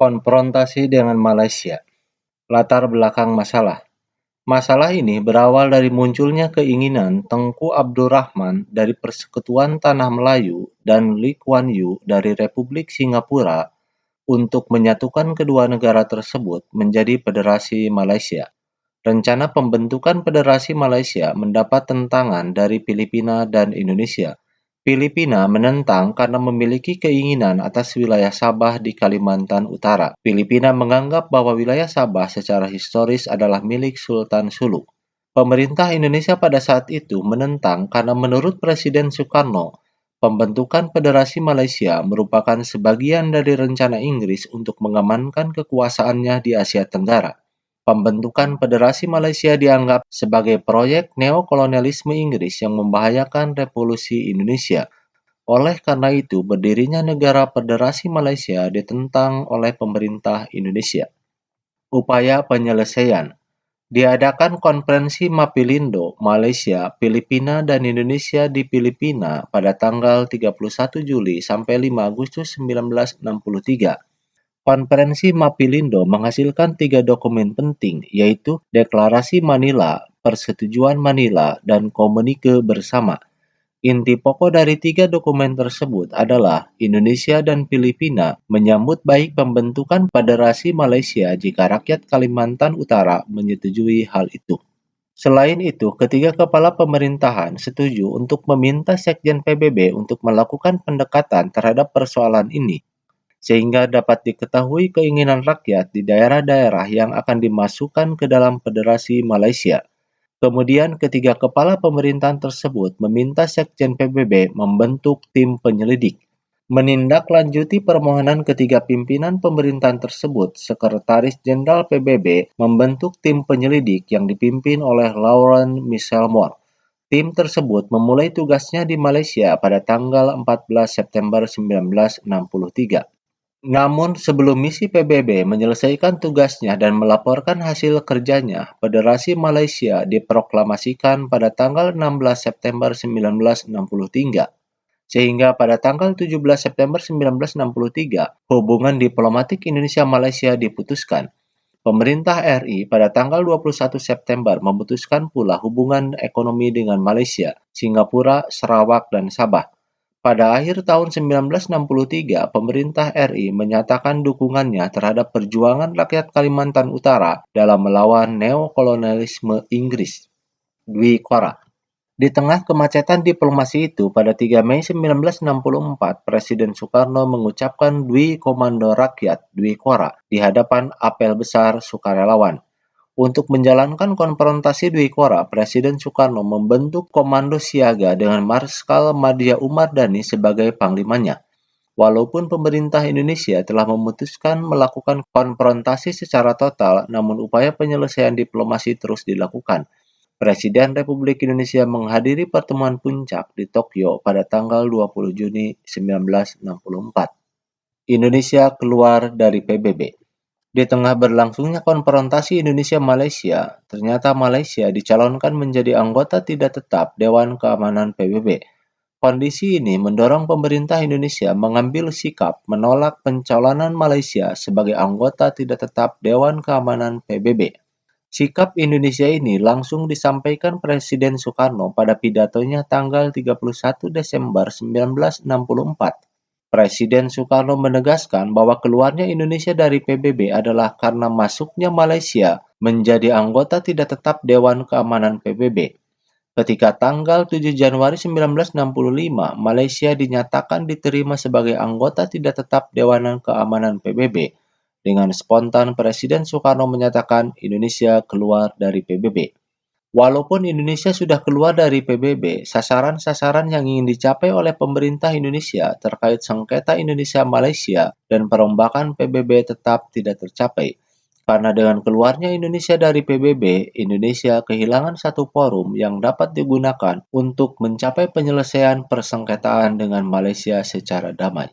Konfrontasi dengan Malaysia. Latar belakang masalah. Masalah ini berawal dari munculnya keinginan Tengku Abdurrahman dari Persekutuan Tanah Melayu dan Lee Kuan Yew dari Republik Singapura untuk menyatukan kedua negara tersebut menjadi Federasi Malaysia. Rencana pembentukan Federasi Malaysia mendapat tentangan dari Filipina dan Indonesia. Filipina menentang karena memiliki keinginan atas wilayah Sabah di Kalimantan Utara. Filipina menganggap bahwa wilayah Sabah secara historis adalah milik Sultan Sulu. Pemerintah Indonesia pada saat itu menentang karena menurut Presiden Soekarno, pembentukan Federasi Malaysia merupakan sebagian dari rencana Inggris untuk mengamankan kekuasaannya di Asia Tenggara. Pembentukan Federasi Malaysia dianggap sebagai proyek neokolonialisme Inggris yang membahayakan revolusi Indonesia. Oleh karena itu, berdirinya negara Federasi Malaysia ditentang oleh pemerintah Indonesia. Upaya penyelesaian. Diadakan konferensi Mapilindo, Malaysia, Filipina, dan Indonesia di Filipina pada tanggal 31 Juli sampai 5 Agustus 1963. Konferensi Mapilindo menghasilkan 3 dokumen penting, yaitu Deklarasi Manila, Persetujuan Manila, dan Komunike Bersama. Inti pokok dari 3 dokumen tersebut adalah Indonesia dan Filipina menyambut baik pembentukan Federasi Malaysia jika rakyat Kalimantan Utara menyetujui hal itu. Selain itu, ketiga kepala pemerintahan setuju untuk meminta Sekjen PBB untuk melakukan pendekatan terhadap persoalan ini, sehingga dapat diketahui keinginan rakyat di daerah-daerah yang akan dimasukkan ke dalam Federasi Malaysia. Kemudian ketiga kepala pemerintahan tersebut meminta Sekjen PBB membentuk tim penyelidik. Menindaklanjuti permohonan ketiga pimpinan pemerintahan tersebut, Sekretaris Jenderal PBB membentuk tim penyelidik yang dipimpin oleh Laurence Michel Moore. Tim tersebut memulai tugasnya di Malaysia pada tanggal 14 September 1963. Namun sebelum misi PBB menyelesaikan tugasnya dan melaporkan hasil kerjanya, Federasi Malaysia diproklamasikan pada tanggal 16 September 1963. Sehingga pada tanggal 17 September 1963, hubungan diplomatik Indonesia-Malaysia diputuskan. Pemerintah RI pada tanggal 21 September memutuskan pula hubungan ekonomi dengan Malaysia, Singapura, Sarawak, dan Sabah. Pada akhir tahun 1963, pemerintah RI menyatakan dukungannya terhadap perjuangan rakyat Kalimantan Utara dalam melawan neokolonialisme Inggris. Dwi Kora. Di tengah kemacetan diplomasi itu, pada 3 Mei 1964, Presiden Soekarno mengucapkan Dwi Komando Rakyat Dwi Kora di hadapan apel besar sukarelawan. Untuk menjalankan konfrontasi Dwi Kora, Presiden Soekarno membentuk Komando Siaga dengan Marskal Madya Umar Dhani sebagai panglimanya. Walaupun pemerintah Indonesia telah memutuskan melakukan konfrontasi secara total, namun upaya penyelesaian diplomasi terus dilakukan. Presiden Republik Indonesia menghadiri pertemuan puncak di Tokyo pada tanggal 20 Juni 1964. Indonesia keluar dari PBB. Di tengah berlangsungnya konfrontasi Indonesia-Malaysia, ternyata Malaysia dicalonkan menjadi anggota tidak tetap Dewan Keamanan PBB. Kondisi ini mendorong pemerintah Indonesia mengambil sikap menolak pencalonan Malaysia sebagai anggota tidak tetap Dewan Keamanan PBB. Sikap Indonesia ini langsung disampaikan Presiden Soekarno pada pidatonya tanggal 31 Desember 1964. Presiden Soekarno menegaskan bahwa keluarnya Indonesia dari PBB adalah karena masuknya Malaysia menjadi anggota tidak tetap Dewan Keamanan PBB. Ketika tanggal 7 Januari 1965, Malaysia dinyatakan diterima sebagai anggota tidak tetap Dewan Keamanan PBB. Dengan spontan Presiden Soekarno menyatakan Indonesia keluar dari PBB. Walaupun Indonesia sudah keluar dari PBB, sasaran-sasaran yang ingin dicapai oleh pemerintah Indonesia terkait sengketa Indonesia-Malaysia dan perombakan PBB tetap tidak tercapai. Karena dengan keluarnya Indonesia dari PBB, Indonesia kehilangan satu forum yang dapat digunakan untuk mencapai penyelesaian persengketaan dengan Malaysia secara damai.